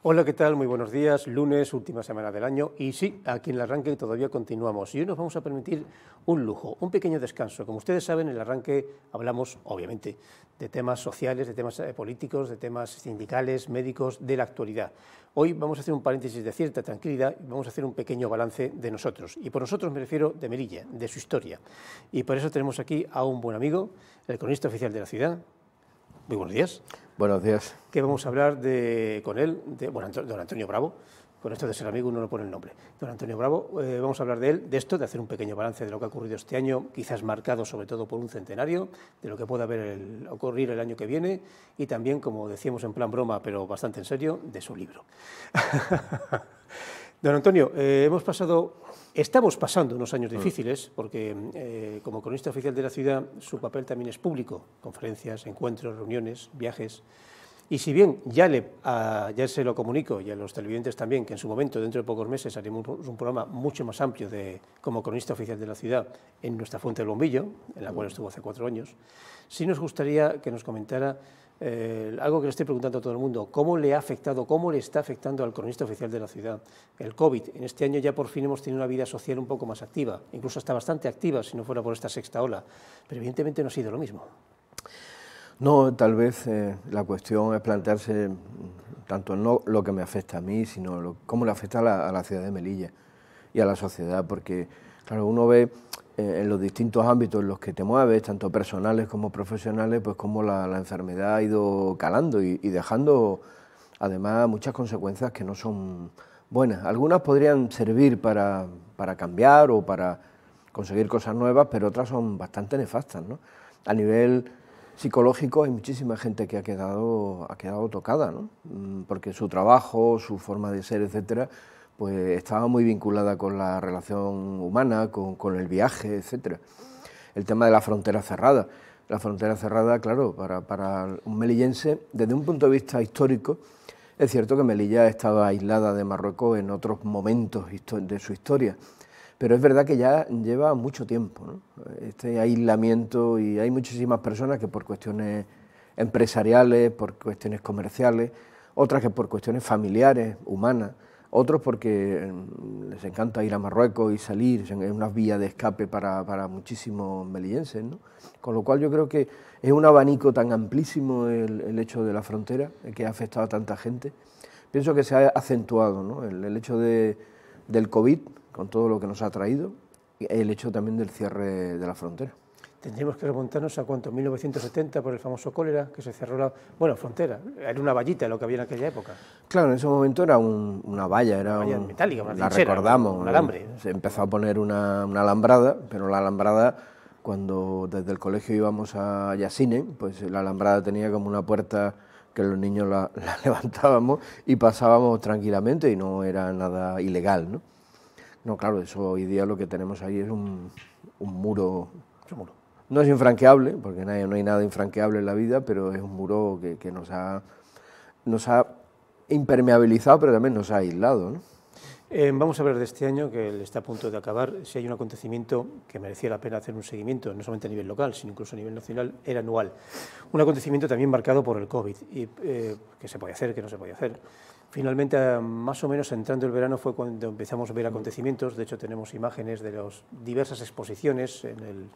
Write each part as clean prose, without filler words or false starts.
Hola, ¿qué tal? Muy buenos días. Lunes, última semana del año. Y sí, aquí en el arranque todavía continuamos. Y hoy nos vamos a permitir un lujo, un pequeño descanso. Como ustedes saben, en el arranque hablamos, obviamente, de temas sociales, de temas políticos, de temas sindicales, médicos, de la actualidad. Hoy vamos a hacer un paréntesis de cierta tranquilidad y vamos a hacer un pequeño balance de nosotros. Y por nosotros me refiero de Melilla, de su historia. Y por eso tenemos aquí a un buen amigo, el cronista oficial de la ciudad. Muy buenos días. Buenos días. Que vamos a hablar con él, don Antonio Bravo. Con esto de ser amigo uno no pone el nombre. Don Antonio Bravo, vamos a hablar de él, de esto, de hacer un pequeño balance de lo que ha ocurrido este año, quizás marcado sobre todo por un centenario, de lo que pueda ocurrir el año que viene y también, como decíamos en plan broma, pero bastante en serio, de su libro. Don Antonio, estamos pasando unos años difíciles porque como cronista oficial de la ciudad su papel también es público, conferencias, encuentros, reuniones, viajes. Y si bien ya se lo comunico y a los televidentes también que en su momento, dentro de pocos meses, haremos un programa mucho más amplio como cronista oficial de la ciudad en nuestra Fuente del Bombillo, en la cual estuvo hace 4 años, sí nos gustaría que nos comentara algo que le estoy preguntando a todo el mundo: ¿cómo le ha afectado, cómo le está afectando al cronista oficial de la ciudad el COVID? En este año ya por fin hemos tenido una vida social un poco más activa, incluso hasta bastante activa si no fuera por esta sexta ola, pero evidentemente no ha sido lo mismo. No, tal vez la cuestión es plantearse tanto no lo que me afecta a mí, sino cómo le afecta a la ciudad de Melilla y a la sociedad, porque claro, uno ve en los distintos ámbitos en los que te mueves, tanto personales como profesionales, pues cómo la enfermedad ha ido calando y dejando además muchas consecuencias que no son buenas. Algunas podrían servir para cambiar o para conseguir cosas nuevas, pero otras son bastante nefastas, ¿no? A nivel psicológico hay muchísima gente que ha quedado tocada, ¿no? Porque su trabajo, su forma de ser, etcétera, pues estaba muy vinculada con la relación humana, con el viaje, etcétera. El tema de la frontera cerrada. La frontera cerrada, claro, para un melillense, desde un punto de vista histórico, es cierto que Melilla estaba aislada de Marruecos en otros momentos de su historia, pero es verdad que ya lleva mucho tiempo, ¿no? Este aislamiento, y hay muchísimas personas que por cuestiones empresariales, por cuestiones comerciales, otras que por cuestiones familiares, humanas, otros porque les encanta ir a Marruecos y salir, es una vía de escape para muchísimos melillenses, ¿no? Con lo cual yo creo que es un abanico tan amplísimo el hecho de la frontera, que ha afectado a tanta gente. Pienso que se ha acentuado, ¿no? El hecho del COVID, con todo lo que nos ha traído, y el hecho también del cierre de la frontera. Tendríamos que remontarnos a ¿cuánto? 1970, por el famoso cólera, que se cerró la frontera. Era una vallita lo que había en aquella época. Claro, en ese momento era una valla, metálica, una la trinchera, recordamos, un alambre. Se empezó a poner una alambrada, pero la alambrada, cuando desde el colegio íbamos a Yasine, pues la alambrada tenía como una puerta que los niños la levantábamos y pasábamos tranquilamente y no era nada ilegal, ¿no? No, claro, eso hoy día lo que tenemos ahí es un muro. No es infranqueable, porque no hay nada infranqueable en la vida, pero es un muro que nos ha impermeabilizado, pero también nos ha aislado, ¿no? Vamos a hablar de este año, que está a punto de acabar. Si hay un acontecimiento que merecía la pena hacer un seguimiento, no solamente a nivel local, sino incluso a nivel nacional, era anual. Un acontecimiento también marcado por el COVID, y que se podía hacer, que no se podía hacer. Finalmente, más o menos entrando el verano fue cuando empezamos a ver acontecimientos. De hecho, tenemos imágenes de las diversas exposiciones en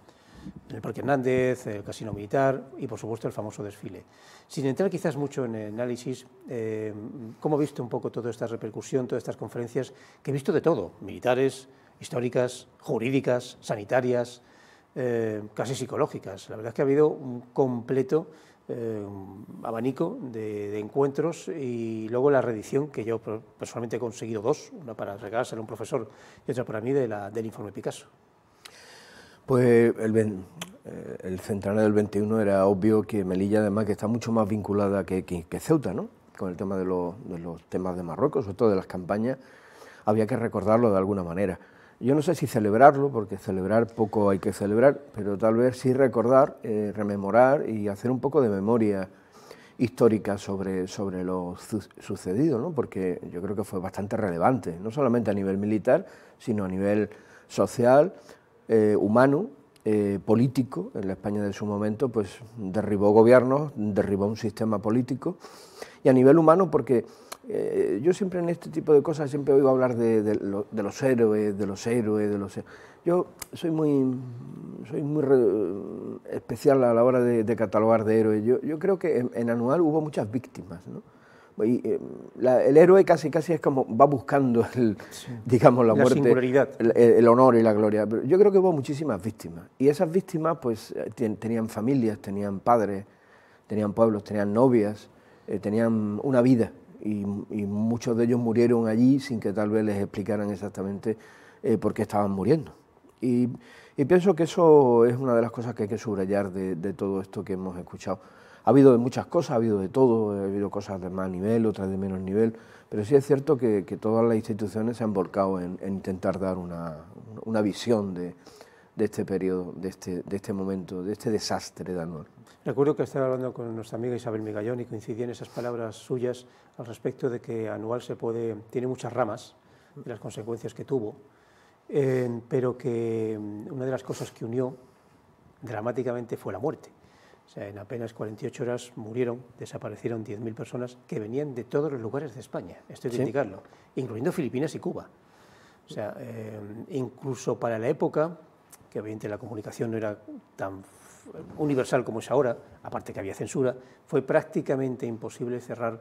el Parque Hernández, el Casino Militar y, por supuesto, el famoso desfile. Sin entrar quizás mucho en el análisis, ¿cómo ha visto un poco toda esta repercusión, todas estas conferencias que he visto de todo? Militares, históricas, jurídicas, sanitarias, casi psicológicas. La verdad es que ha habido un completo abanico de encuentros, y luego la reedición, que yo personalmente he conseguido 2, una para regalársela a un profesor y otra para mí, del informe Picasso. Pues el centenario del 21 era obvio que Melilla, además, que está mucho más vinculada que Ceuta, ¿no? Con el tema de los temas de Marruecos, sobre todo de las campañas, había que recordarlo de alguna manera. Yo no sé si celebrarlo, porque celebrar poco hay que celebrar, pero tal vez sí recordar, rememorar y hacer un poco de memoria histórica sobre lo sucedido, ¿no? Porque yo creo que fue bastante relevante, no solamente a nivel militar, sino a nivel social, humano, político. En la España de su momento pues derribó gobiernos, derribó un sistema político, y a nivel humano porque Yo siempre en este tipo de cosas siempre oigo hablar de los héroes, Yo soy muy especial a la hora de catalogar de héroes. Yo creo que en Anual hubo muchas víctimas, ¿no? Y, el héroe casi es como va buscando digamos, la muerte, singularidad, el honor y la gloria. Pero yo creo que hubo muchísimas víctimas, y esas víctimas pues tenían familias, tenían padres, tenían pueblos, tenían novias, tenían una vida, y muchos de ellos murieron allí sin que tal vez les explicaran exactamente por qué estaban muriendo. Y pienso que eso es una de las cosas que hay que subrayar de todo esto que hemos escuchado. Ha habido de muchas cosas, ha habido de todo, ha habido cosas de más nivel, otras de menos nivel, pero sí es cierto que todas las instituciones se han volcado en intentar dar una visión de este periodo, de este momento, de este desastre de Anual. Recuerdo que estaba hablando con nuestra amiga Isabel Migallón y coincidían esas palabras suyas al respecto de que Anual tiene muchas ramas de las consecuencias que tuvo, pero que una de las cosas que unió dramáticamente fue la muerte. O sea, en apenas 48 horas desaparecieron 10.000 personas que venían de todos los lugares de España, esto hay que indicarlo, incluyendo Filipinas y Cuba. O sea, incluso para la época, que obviamente la comunicación no era tan universal como es ahora, aparte que había censura, fue prácticamente imposible cerrar.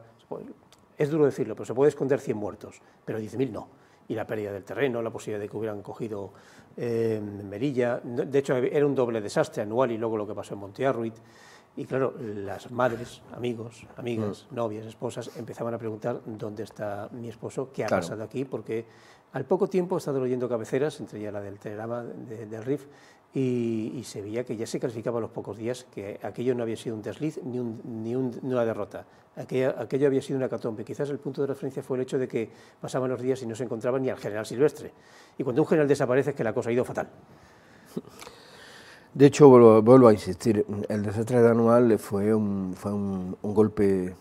Es duro decirlo, pero se puede esconder 100 muertos, pero 10.000 no. Y la pérdida del terreno, la posibilidad de que hubieran cogido Melilla. De hecho, era un doble desastre, Anual y luego lo que pasó en Montearruit. Y claro, las madres, amigos, amigas, novias, esposas, empezaban a preguntar dónde está mi esposo, qué ha pasado aquí, porque al poco tiempo he estado leyendo cabeceras, entre ellas la del telegrama del RIF, y se veía que ya se clasificaba a los pocos días que aquello no había sido un desliz ni una derrota. Aquello había sido una hecatombe. Quizás el punto de referencia fue el hecho de que pasaban los días y no se encontraba ni al general Silvestre. Y cuando un general desaparece es que la cosa ha ido fatal. De hecho, vuelvo a insistir, el desastre de Anual fue un golpe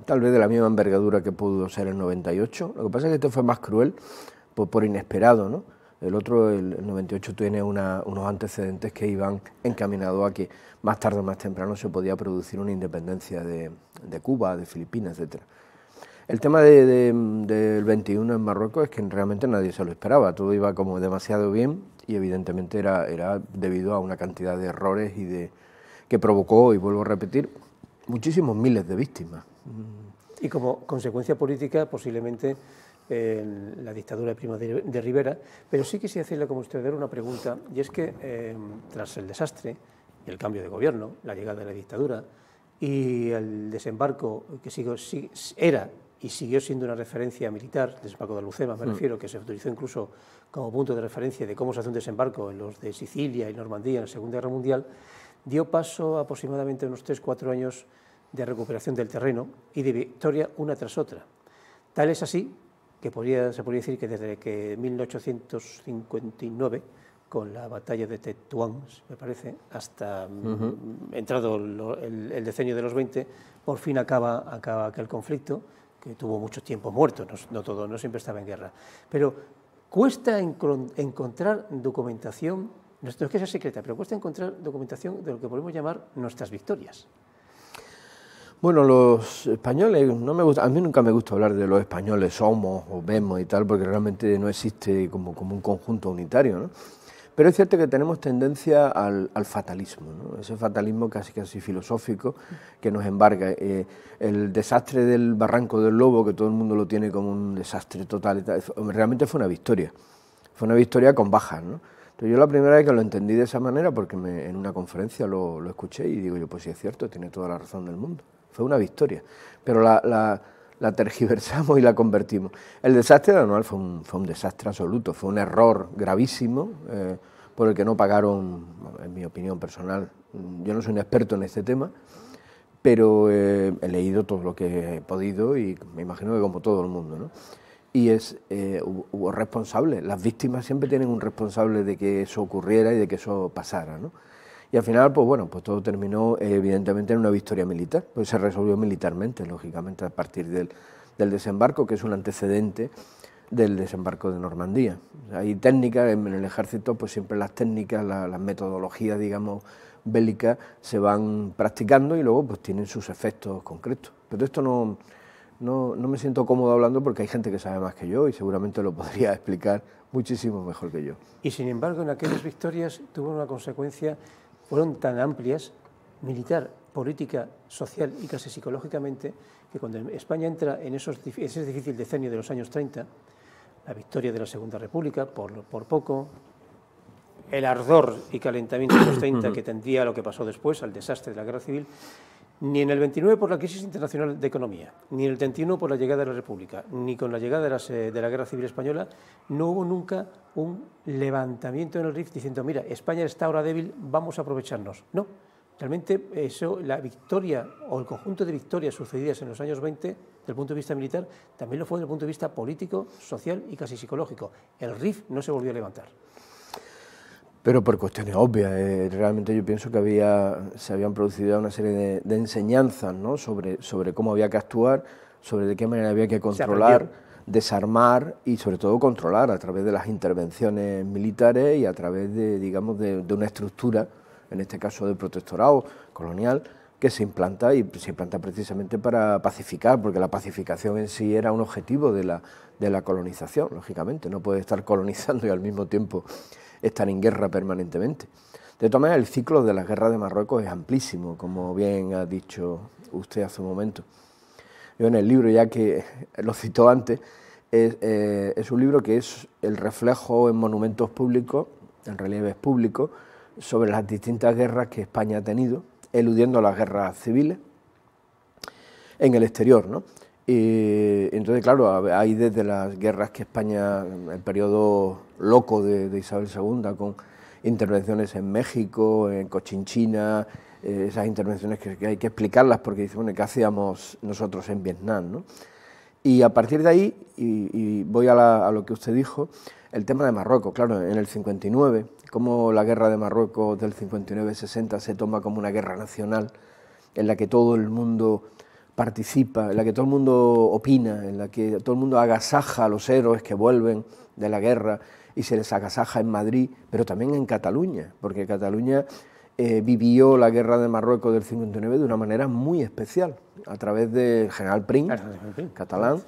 tal vez de la misma envergadura que pudo ser el 98. Lo que pasa es que este fue más cruel por inesperado, ¿no? El otro, el 98, tiene unos antecedentes que iban encaminados a que más tarde o más temprano se podía producir una independencia de Cuba, de Filipinas, etc. El tema del 21 en Marruecos es que realmente nadie se lo esperaba, todo iba como demasiado bien y evidentemente era debido a una cantidad de errores que provocó, y vuelvo a repetir, muchísimos miles de víctimas. Y como consecuencia política, posiblemente en la dictadura de Primo de Rivera, pero sí quisiera hacerle como usted una pregunta, y es que tras el desastre y el cambio de gobierno, la llegada de la dictadura y el desembarco que era y siguió siendo una referencia militar, el desembarco de Alhucemas me refiero, que se utilizó incluso como punto de referencia de cómo se hace un desembarco en los de Sicilia y Normandía en la Segunda Guerra Mundial, dio paso a aproximadamente unos 3-4 años de recuperación del terreno y de victoria una tras otra. Tal es así que se podría decir que desde que 1859, con la batalla de Tetuán, me parece, hasta entrado el decenio de los 20, por fin acaba aquel conflicto, que tuvo mucho tiempo muerto, no siempre estaba en guerra. Pero cuesta encontrar documentación, no es que sea secreta, pero cuesta encontrar documentación de lo que podemos llamar nuestras victorias. Bueno, los españoles, a mí nunca me gusta hablar de los españoles somos o vemos y tal, porque realmente no existe como un conjunto unitario, ¿no? Pero es cierto que tenemos tendencia al fatalismo, ¿no? Ese fatalismo casi filosófico que nos embarga. El desastre del Barranco del Lobo, que todo el mundo lo tiene como un desastre total y tal, realmente fue una victoria con bajas, ¿no? Entonces yo la primera vez que lo entendí de esa manera, porque en una conferencia lo escuché y digo yo, pues sí es cierto, tiene toda la razón del mundo. Fue una victoria, pero la tergiversamos y la convertimos. El desastre de Anual fue un desastre absoluto, fue un error gravísimo por el que no pagaron, en mi opinión personal. Yo no soy un experto en este tema, pero he leído todo lo que he podido y me imagino que como todo el mundo, ¿no? Y hubo responsables, las víctimas siempre tienen un responsable de que eso ocurriera y de que eso pasara, ¿no? Y al final, pues bueno, pues todo terminó evidentemente en una victoria militar, pues se resolvió militarmente, lógicamente, a partir del desembarco, que es un antecedente del desembarco de Normandía. Hay técnicas, en el ejército, pues siempre las técnicas, las metodologías, digamos, bélicas, se van practicando y luego pues tienen sus efectos concretos. Pero esto no no me siento cómodo hablando porque hay gente que sabe más que yo y seguramente lo podría explicar muchísimo mejor que yo. Y sin embargo, en aquellas victorias tuvo una consecuencia, fueron tan amplias, militar, política, social y casi psicológicamente, que cuando España entra en ese difícil decenio de los años 30, la victoria de la Segunda República, por poco, el ardor y calentamiento de los 30 que tendría a lo que pasó después, al desastre de la Guerra Civil, ni en el 29 por la crisis internacional de economía, ni en el 31 por la llegada de la República, ni con la llegada de la Guerra Civil Española, no hubo nunca un levantamiento en el RIF diciendo, mira, España está ahora débil, vamos a aprovecharnos. No, realmente eso, la victoria o el conjunto de victorias sucedidas en los años 20, desde el punto de vista militar, también lo fue desde el punto de vista político, social y casi psicológico. El RIF no se volvió a levantar. Pero por cuestiones obvias, realmente yo pienso que se habían producido una serie de enseñanzas, ¿no?, sobre cómo había que actuar, sobre de qué manera había que controlar, desarmar y sobre todo controlar a través de las intervenciones militares y a través de, digamos, de una estructura, en este caso de protectorado colonial, que se implanta precisamente para pacificar, porque la pacificación en sí era un objetivo de la colonización, lógicamente, no puede estar colonizando y al mismo tiempo estar en guerra permanentemente. De todas maneras, el ciclo de las guerras de Marruecos es amplísimo, como bien ha dicho usted hace un momento. Yo en el libro, ya que lo citó antes, es un libro que es el reflejo en monumentos públicos, en relieves públicos, sobre las distintas guerras que España ha tenido, eludiendo las guerras civiles en el exterior, ¿no? Y entonces, claro, hay desde las guerras que España, el periodo loco de Isabel II, con intervenciones en México, en Cochinchina, esas intervenciones que hay que explicarlas porque dicen, bueno, ¿qué hacíamos nosotros en Vietnam, ¿no? Y a partir de ahí, y voy a lo que usted dijo, el tema de Marruecos, claro, en el 59, cómo la guerra de Marruecos del 59-60 se toma como una guerra nacional en la que todo el mundo participa, en la que todo el mundo opina, en la que todo el mundo agasaja a los héroes que vuelven de la guerra y se les agasaja en Madrid, pero también en Cataluña, porque Cataluña vivió la guerra de Marruecos del 59 de una manera muy especial, a través del general Prim, catalán,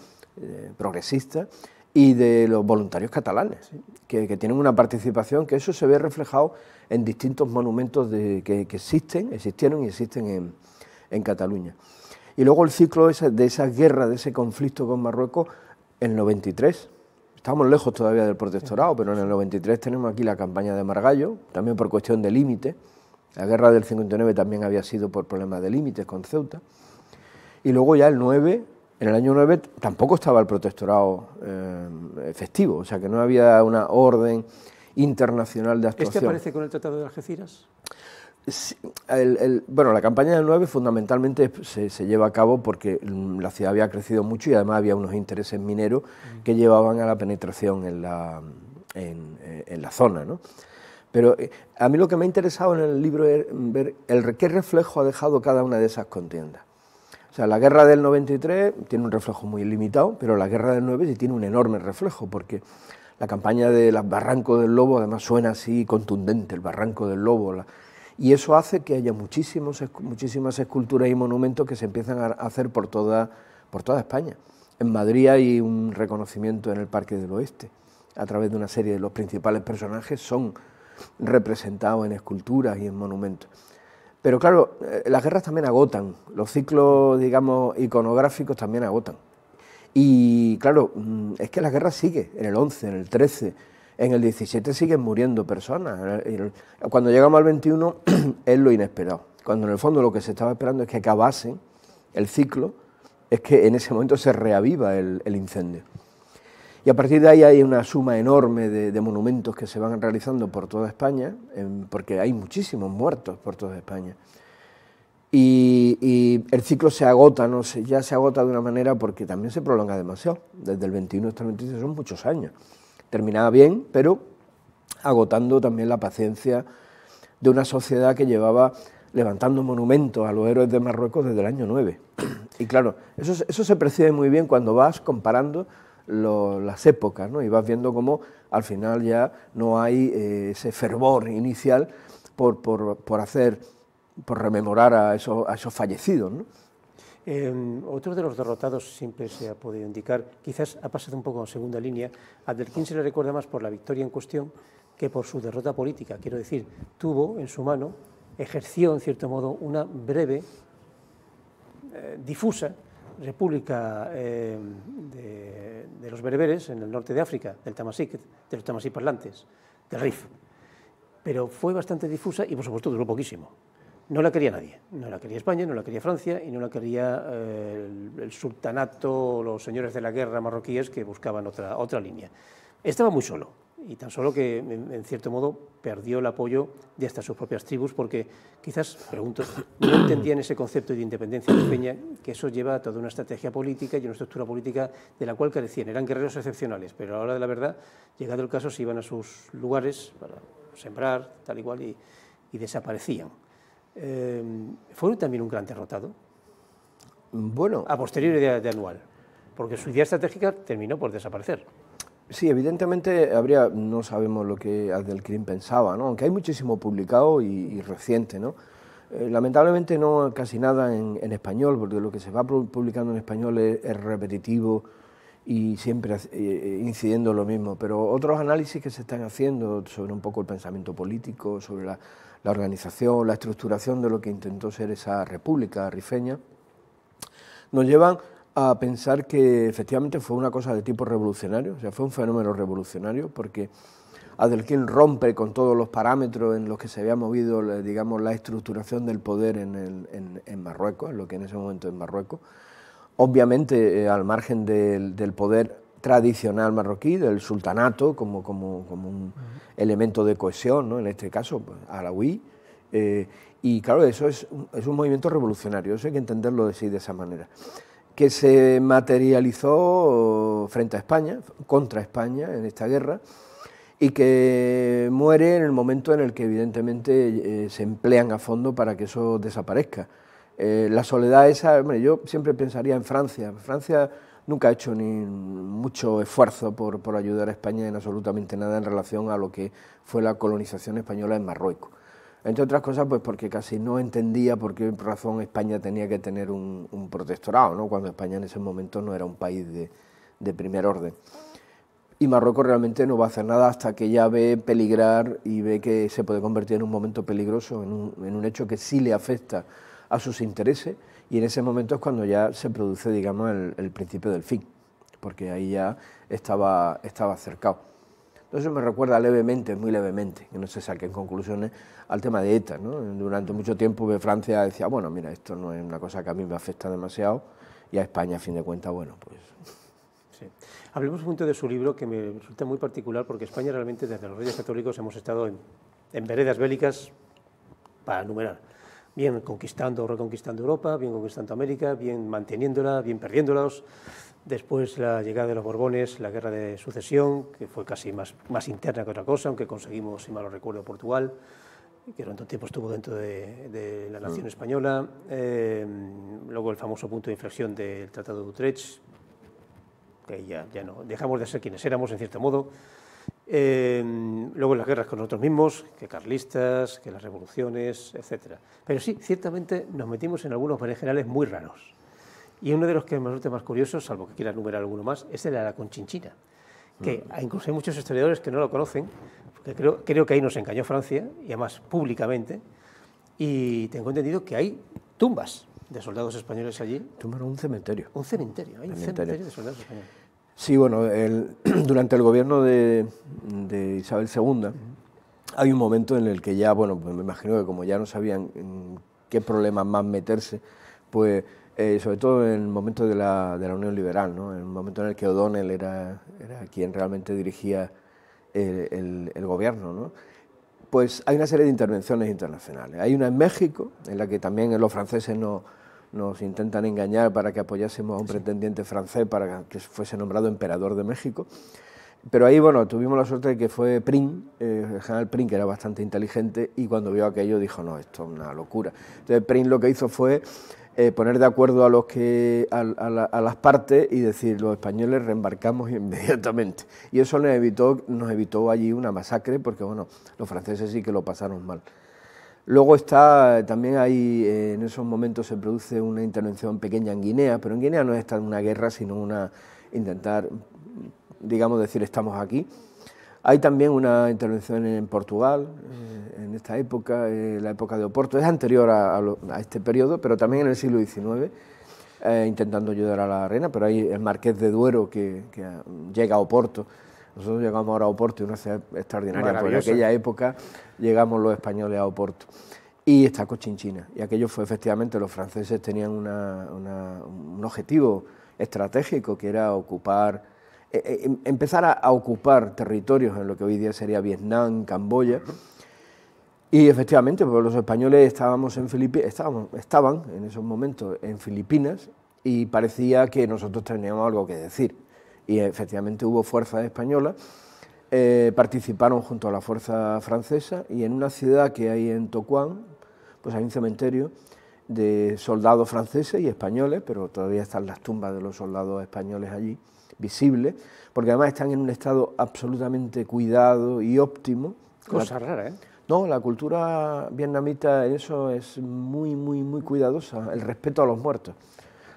progresista, y de los voluntarios catalanes, que tienen una participación, que eso se ve reflejado en distintos monumentos que existieron y existen en Cataluña. Y luego el ciclo de esa guerra, de ese conflicto con Marruecos, en el 93. Estamos lejos todavía del protectorado, pero en el 93 tenemos aquí la campaña de Margallo, también por cuestión de límite. La guerra del 59 también había sido por problemas de límites con Ceuta. Y luego ya en el año 9 tampoco estaba el protectorado efectivo, o sea que no había una orden internacional de actuación. ¿Este aparece con el Tratado de Algeciras? Sí, bueno, la campaña del 9 fundamentalmente se lleva a cabo porque la ciudad había crecido mucho y además había unos intereses mineros que llevaban a la penetración en la zona, ¿no? Pero a mí lo que me ha interesado en el libro es ver qué reflejo ha dejado cada una de esas contiendas. O sea, la guerra del 93 tiene un reflejo muy limitado, pero la guerra del 9 sí tiene un enorme reflejo, porque la campaña del Barranco del Lobo además suena así contundente, el Barranco del Lobo, y eso hace que haya muchísimas esculturas y monumentos que se empiezan a hacer por toda España. En Madrid hay un reconocimiento en el Parque del Oeste, a través de una serie de los principales personajes son representados en esculturas y en monumentos. Pero claro, las guerras también agotan, los ciclos, digamos, iconográficos también agotan. Y claro, es que la guerra sigue, en el 11, en el 13, en el 17 siguen muriendo personas. Cuando llegamos al 21 es lo inesperado. Cuando en el fondo lo que se estaba esperando es que acabasen el ciclo, es que en ese momento se reaviva el incendio. Y a partir de ahí hay una suma enorme de monumentos que se van realizando por toda España, porque hay muchísimos muertos por toda España. Y el ciclo se agota, ya se agota de una manera porque también se prolonga demasiado. Desde el 21 hasta el 26 son muchos años. Terminaba bien, pero agotando también la paciencia de una sociedad que llevaba levantando monumentos a los héroes de Marruecos desde el año 9. Y claro, eso se percibe muy bien cuando vas comparando las épocas, ¿no? Y vas viendo cómo al final ya no hay ese fervor inicial por rememorar a esos fallecidos, ¿no? Otro de los derrotados, siempre se ha podido indicar, quizás ha pasado un poco en segunda línea. A Abdelkrim se le recuerda más por la victoria en cuestión que por su derrota política. Quiero decir, tuvo en su mano, ejerció en cierto modo una breve, difusa república de los bereberes en el norte de África, del Tamasí, de los tamasí parlantes, del Rif. Pero fue bastante difusa y por supuesto duró poquísimo. No la quería nadie, no la quería España, no la quería Francia y no la quería el sultanato, los señores de la guerra marroquíes que buscaban otra línea. Estaba muy solo y tan solo que en cierto modo perdió el apoyo de hasta sus propias tribus porque quizás, pregunto, no entendían ese concepto de independencia rifeña, que eso lleva a toda una estrategia política y una estructura política de la cual carecían. Eran guerreros excepcionales, pero a la hora de la verdad, llegado el caso, se iban a sus lugares para sembrar, tal y cual, y desaparecían. ¿Fue también un gran derrotado? Bueno, a posteriori de Anual, porque su idea estratégica terminó por desaparecer. Sí, evidentemente no sabemos lo que Abdelkrim pensaba, ¿no? Aunque hay muchísimo publicado y reciente, ¿no? Lamentablemente no casi nada en español, porque lo que se va publicando en español es repetitivo y siempre incidiendo en lo mismo, pero otros análisis que se están haciendo sobre un poco el pensamiento político, sobre la organización, la estructuración de lo que intentó ser esa república rifeña, nos llevan a pensar que efectivamente fue una cosa de tipo revolucionario, o sea, fue un fenómeno revolucionario, porque Abdelkrim rompe con todos los parámetros en los que se había movido, digamos, la estructuración del poder en Marruecos, en lo que en ese momento es Marruecos, obviamente al margen del poder tradicional marroquí, del sultanato, como un elemento de cohesión, ¿no? En este caso, pues, alauí, y claro, eso es un movimiento revolucionario, eso hay que entenderlo de esa manera, que se materializó frente a España, contra España en esta guerra, y que muere en el momento en el que evidentemente se emplean a fondo para que eso desaparezca. La soledad esa, hombre, yo siempre pensaría en Francia. Francia nunca ha hecho ni mucho esfuerzo por ayudar a España en absolutamente nada en relación a lo que fue la colonización española en Marruecos. Entre otras cosas, pues porque casi no entendía por qué razón España tenía que tener un protectorado, ¿no? Cuando España en ese momento no era un país de primer orden. Y Marruecos realmente no va a hacer nada hasta que ya ve peligrar y ve que se puede convertir en un momento peligroso, en un hecho que sí le afecta a sus intereses, y en ese momento es cuando ya se produce, digamos, el principio del fin, porque ahí ya estaba cercado. Entonces me recuerda levemente, muy levemente, que no se saquen conclusiones, al tema de ETA, ¿no? Durante mucho tiempo Francia decía, bueno, mira, esto no es una cosa que a mí me afecta demasiado, y a España, a fin de cuentas, bueno, pues... Sí. Hablemos un poquito de su libro, que me resulta muy particular, porque España realmente, desde los Reyes Católicos, hemos estado en veredas bélicas para enumerar. Bien conquistando o reconquistando Europa, bien conquistando América, bien manteniéndola, bien perdiéndolas. Después la llegada de los Borbones, la guerra de sucesión, que fue casi más interna que otra cosa, aunque conseguimos, si mal no recuerdo, Portugal, que durante un tiempo estuvo dentro de la nación española. Luego el famoso punto de inflexión del Tratado de Utrecht, que ya no dejamos de ser quienes éramos, en cierto modo. Luego las guerras con nosotros mismos, que carlistas, que las revoluciones, etc. Pero sí, ciertamente nos metimos en algunos berenjenales muy raros. Y uno de los que me resulta más curiosos, salvo que quiera enumerar alguno más, es el de la Conchinchina, que incluso hay muchos historiadores que no lo conocen, porque creo que ahí nos engañó Francia, y además públicamente, y tengo entendido que hay tumbas de soldados españoles allí. Un cementerio. Un cementerio, hay un cementerio de soldados españoles. Sí, bueno, durante el gobierno de Isabel II hay un momento en el que ya, bueno, pues me imagino que como ya no sabían en qué problemas más meterse, pues sobre todo en el momento de la Unión Liberal, ¿no? En el momento en el que O'Donnell era quien realmente dirigía el gobierno, ¿no? Pues hay una serie de intervenciones internacionales. Hay una en México, en la que también los franceses nos intentan engañar para que apoyásemos a un pretendiente francés para que fuese nombrado emperador de México. Pero ahí, bueno, tuvimos la suerte de que fue Prim, el general Prim, que era bastante inteligente, y cuando vio aquello dijo, no, esto es una locura. Entonces Prim lo que hizo fue poner de acuerdo a las partes y decir, los españoles reembarcamos inmediatamente. Y eso nos evitó allí una masacre, porque bueno, los franceses sí que lo pasaron mal. Luego está, también hay, en esos momentos se produce una intervención pequeña en Guinea, pero en Guinea no es estar en una guerra, sino intentar, digamos, decir estamos aquí. Hay también una intervención en Portugal, en esta época, la época de Oporto, es anterior a este periodo, pero también en el siglo XIX, intentando ayudar a la reina, pero hay el Marqués de Duero que llega a Oporto. Nosotros llegamos ahora a Oporto, una ciudad extraordinaria, porque en aquella época llegamos los españoles a Oporto. Y está Cochinchina, y aquello fue efectivamente, los franceses tenían un objetivo estratégico que era ocupar, empezar a ocupar territorios en lo que hoy día sería Vietnam, Camboya, y efectivamente pues los españoles estaban en esos momentos en Filipinas y parecía que nosotros teníamos algo que decir. Y efectivamente hubo fuerzas españolas, participaron junto a la fuerza francesa y en una ciudad que hay en Tocuán, pues hay un cementerio de soldados franceses y españoles, pero todavía están las tumbas de los soldados españoles allí, visibles, porque además están en un estado absolutamente cuidado y óptimo. Cosa rara, ¿eh? No, la cultura vietnamita en eso es muy, muy, muy cuidadosa, el respeto a los muertos.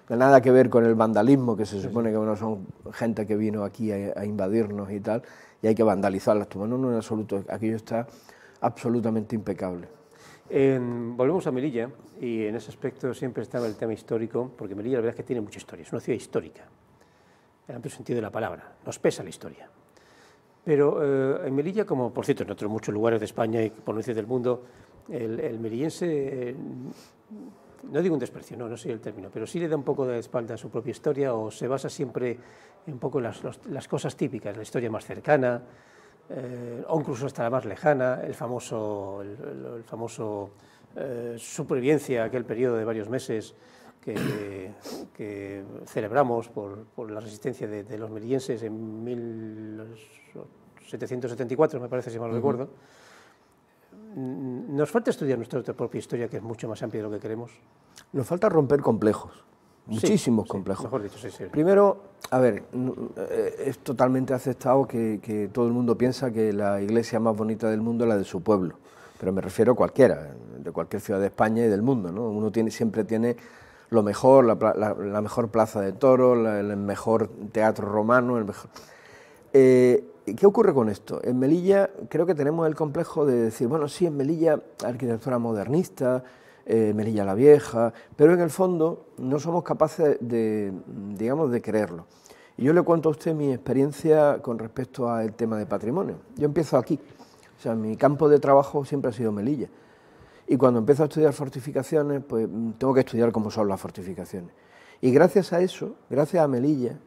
Nada que ver con el vandalismo, que se supone que bueno, son gente que vino aquí a invadirnos y tal, y hay que vandalizar las tumbas. No, no, en absoluto, aquello está absolutamente impecable. Volvemos a Melilla, y en ese aspecto siempre estaba el tema histórico, porque Melilla la verdad es que tiene mucha historia, es una ciudad histórica, en el amplio sentido de la palabra, nos pesa la historia. Pero en Melilla, como por cierto en otros muchos lugares de España y por no decir del mundo, el melillense... no digo un desprecio, no sé el término, pero sí le da un poco de espalda a su propia historia o se basa siempre un poco en las cosas típicas, la historia más cercana, o incluso hasta la más lejana, el famoso supervivencia, aquel periodo de varios meses que celebramos por la resistencia de los melillenses en 1774, me parece, si mal no recuerdo. ¿Nos falta estudiar nuestra propia historia, que es mucho más amplia de lo que queremos? Nos falta romper complejos, muchísimos complejos. Mejor dicho, sí. Primero, a ver, es totalmente aceptado que todo el mundo piensa que la iglesia más bonita del mundo es la de su pueblo, pero me refiero a cualquiera, de cualquier ciudad de España y del mundo, ¿no? Uno siempre tiene lo mejor, la mejor plaza de toros, el mejor teatro romano, el mejor... ¿Qué ocurre con esto? En Melilla creo que tenemos el complejo de decir, bueno, sí, en Melilla arquitectura modernista, Melilla la Vieja, pero en el fondo no somos capaces de, digamos, de creerlo. Y yo le cuento a usted mi experiencia con respecto al tema de patrimonio. Yo empiezo aquí, o sea, mi campo de trabajo siempre ha sido Melilla. Y cuando empiezo a estudiar fortificaciones, pues tengo que estudiar cómo son las fortificaciones. Y gracias a eso, gracias a Melilla,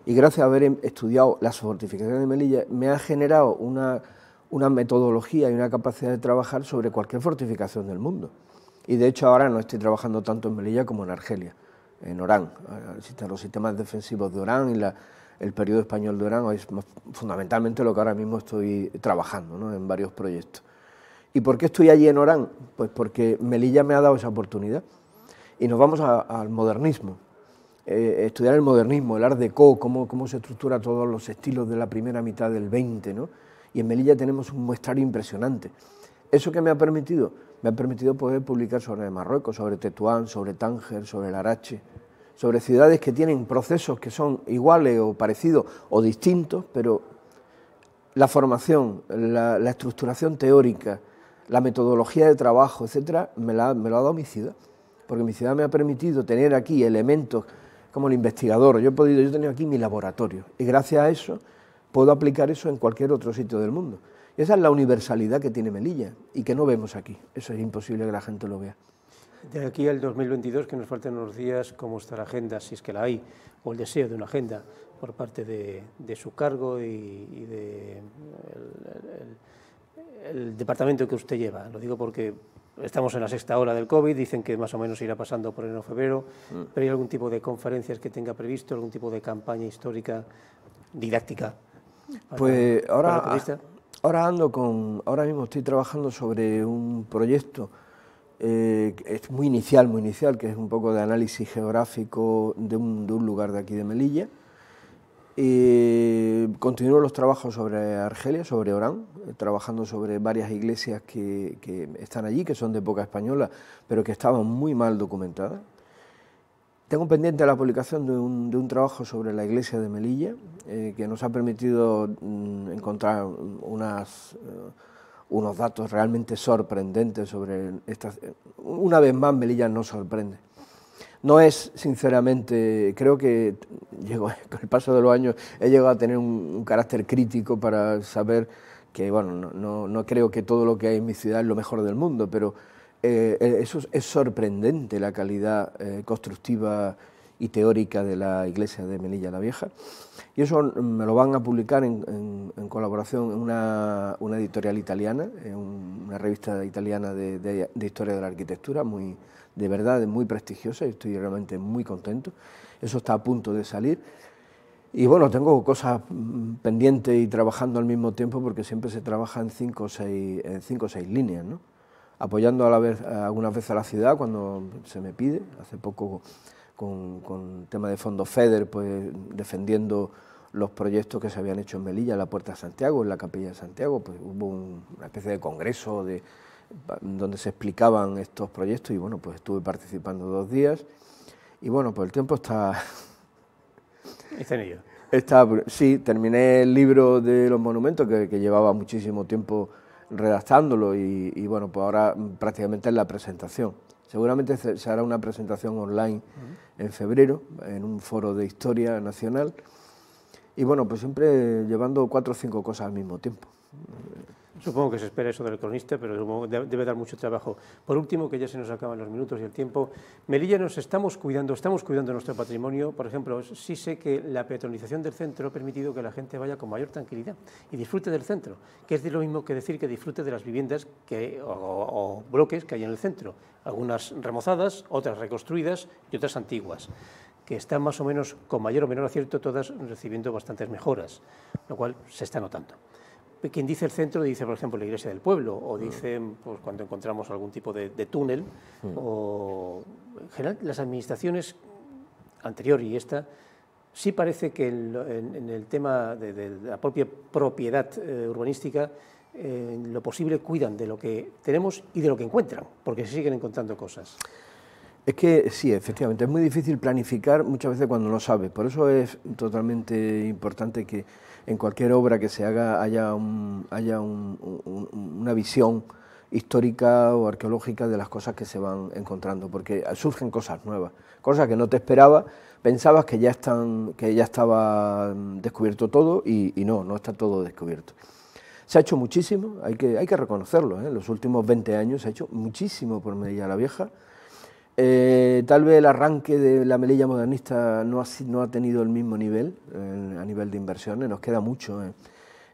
y gracias a haber estudiado las fortificaciones de Melilla, me ha generado una metodología y una capacidad de trabajar sobre cualquier fortificación del mundo. Y de hecho ahora no estoy trabajando tanto en Melilla como en Argelia, en Orán. Los sistemas defensivos de Orán y el periodo español de Orán es fundamentalmente lo que ahora mismo estoy trabajando, ¿no? En varios proyectos. ¿Y por qué estoy allí en Orán? Pues porque Melilla me ha dado esa oportunidad. Y nos vamos al modernismo. Estudiar el modernismo, el Art Deco, cómo se estructura todos los estilos de la primera mitad del 20, ¿no? Y en Melilla tenemos un muestrario impresionante. ¿Eso qué me ha permitido? Me ha permitido poder publicar sobre Marruecos, sobre Tetuán, sobre Tánger, sobre Larache, sobre ciudades que tienen procesos que son iguales o parecidos o distintos, pero la formación, la estructuración teórica, la metodología de trabajo, etcétera, me lo ha dado mi ciudad, porque mi ciudad me ha permitido tener aquí elementos como el investigador. Yo he tenido aquí mi laboratorio y gracias a eso puedo aplicar eso en cualquier otro sitio del mundo. Y esa es la universalidad que tiene Melilla y que no vemos aquí. Eso es imposible que la gente lo vea. De aquí al 2022, que nos faltan unos días, ¿cómo está la agenda, si es que la hay, o el deseo de una agenda por parte de su cargo y de el departamento que usted lleva? Lo digo porque estamos en la sexta ola del COVID, dicen que más o menos irá pasando por enero o febrero, pero ¿hay algún tipo de conferencias que tenga previsto, algún tipo de campaña histórica, didáctica? Pues ahora mismo estoy trabajando sobre un proyecto es muy inicial, que es un poco de análisis geográfico de un lugar de aquí de Melilla, Y continúo los trabajos sobre Argelia, sobre Orán, trabajando sobre varias iglesias que están allí, que son de época española, pero que estaban muy mal documentadas. Tengo pendiente la publicación de un trabajo sobre la iglesia de Melilla, que nos ha permitido encontrar unos datos realmente sorprendentes sobre estas. Una vez más, Melilla nos sorprende. No es, sinceramente, creo que con el paso de los años he llegado a tener un carácter crítico para saber que, bueno, no creo que todo lo que hay en mi ciudad es lo mejor del mundo, pero eso es sorprendente, la calidad constructiva y teórica de la iglesia de Melilla la Vieja, y eso me lo van a publicar en colaboración en una editorial italiana, en una revista italiana de historia de la arquitectura, de verdad muy prestigiosa, y estoy realmente muy contento. Eso está a punto de salir. Y bueno, tengo cosas pendientes y trabajando al mismo tiempo, porque siempre se trabaja en 5 o 6 líneas, ¿no? Apoyando algunas veces a la ciudad cuando se me pide. Hace poco con tema de fondos FEDER, pues defendiendo los proyectos que se habían hecho en Melilla, en la Puerta de Santiago, en la Capilla de Santiago, pues hubo una especie de congreso donde se explicaban estos proyectos, y bueno, pues estuve participando 2 días, y bueno, pues el tiempo está... ¿Está en ello? Sí, terminé el libro de los monumentos, que llevaba muchísimo tiempo redactándolo, y bueno, pues ahora prácticamente es la presentación. Seguramente se hará una presentación online en febrero, en un foro de historia nacional, y bueno, pues siempre llevando 4 o 5 cosas al mismo tiempo. Supongo que se espera eso del cronista, pero supongo que debe dar mucho trabajo. Por último, que ya se nos acaban los minutos y el tiempo, Melilla nos estamos cuidando nuestro patrimonio. Por ejemplo, sí sé que la peatonalización del centro ha permitido que la gente vaya con mayor tranquilidad y disfrute del centro, que es lo mismo que decir que disfrute de las viviendas o bloques que hay en el centro, algunas remozadas, otras reconstruidas y otras antiguas, que están más o menos, con mayor o menor acierto, todas recibiendo bastantes mejoras, lo cual se está notando. Quien dice el centro dice, por ejemplo, la iglesia del pueblo, o dice, pues, cuando encontramos algún tipo de túnel, o en general las administraciones anterior y esta, sí parece que en el tema de la propia propiedad urbanística, en lo posible cuidan de lo que tenemos y de lo que encuentran, porque se siguen encontrando cosas. Es que sí, efectivamente, es muy difícil planificar muchas veces cuando no sabes. Por eso es totalmente importante que en cualquier obra que se haga haya una visión histórica o arqueológica de las cosas que se van encontrando, porque surgen cosas nuevas, cosas que no te esperabas, pensabas que ya estaba descubierto todo, y no está todo descubierto. Se ha hecho muchísimo, hay que reconocerlo, en los últimos 20 años se ha hecho muchísimo por Melilla la Vieja. Tal vez el arranque de la Melilla modernista no ha tenido el mismo nivel a nivel de inversiones, nos queda mucho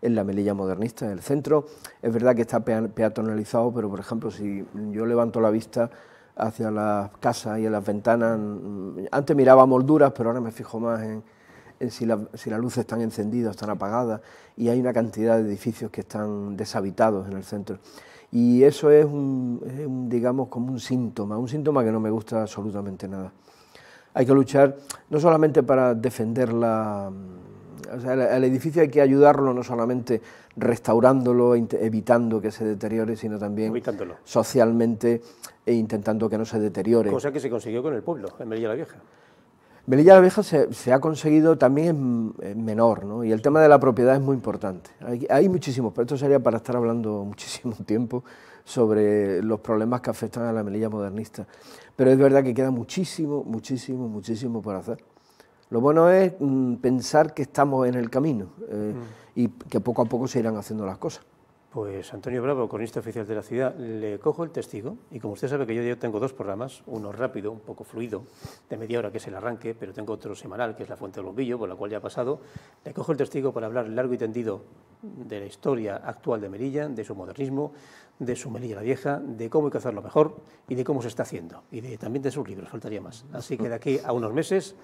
en la Melilla modernista. El centro es verdad que está peatonalizado, pero por ejemplo, si yo levanto la vista hacia las casas y en las ventanas, antes miraba molduras, pero ahora me fijo más en si las luces están encendidas o están apagadas, y hay una cantidad de edificios que están deshabitados en el centro. Y eso es digamos, como un síntoma que no me gusta absolutamente nada. Hay que luchar no solamente para defenderla, o sea, al edificio hay que ayudarlo no solamente restaurándolo, evitando que se deteriore, sino también socialmente intentando que no se deteriore. Cosa que se consiguió con el pueblo, en Melilla la Vieja. Melilla la Vieja se ha conseguido también menor, ¿no? Y el tema de la propiedad es muy importante. Hay muchísimos, pero esto sería para estar hablando muchísimo tiempo sobre los problemas que afectan a la Melilla modernista. Pero es verdad que queda muchísimo por hacer. Lo bueno es pensar que estamos en el camino y que poco a poco se irán haciendo las cosas. Pues Antonio Bravo, cronista oficial de la ciudad, le cojo el testigo, y como usted sabe que yo tengo 2 programas, uno rápido, un poco fluido, de media hora, que es el arranque, pero tengo otro semanal, que es La Fuente del Bombillo, por la cual ya ha pasado. Le cojo el testigo para hablar largo y tendido de la historia actual de Melilla, de su modernismo, de su Melilla la Vieja, de cómo hay que hacerlo mejor y de cómo se está haciendo, y también de sus libros, faltaría más. Así que de aquí a unos meses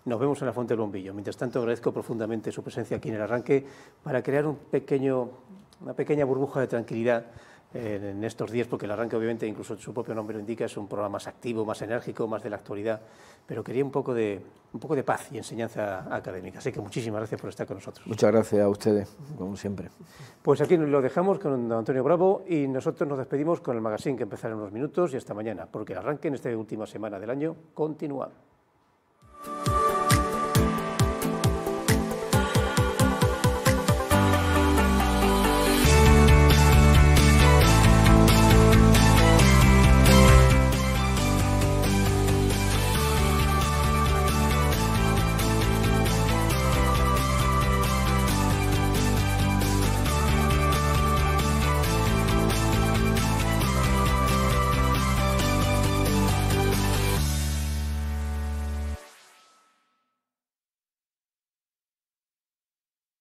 nos vemos en La Fuente del Bombillo. Mientras tanto, agradezco profundamente su presencia aquí en el arranque para crear una pequeña burbuja de tranquilidad en estos días, porque el arranque, obviamente, incluso su propio nombre lo indica, es un programa más activo, más enérgico, más de la actualidad, pero quería un poco de paz y enseñanza académica. Así que muchísimas gracias por estar con nosotros. Muchas gracias a ustedes, como siempre. Pues aquí lo dejamos con don Antonio Bravo y nosotros nos despedimos con el magazine que empezará en unos minutos y hasta mañana, porque el arranque en esta última semana del año continúa.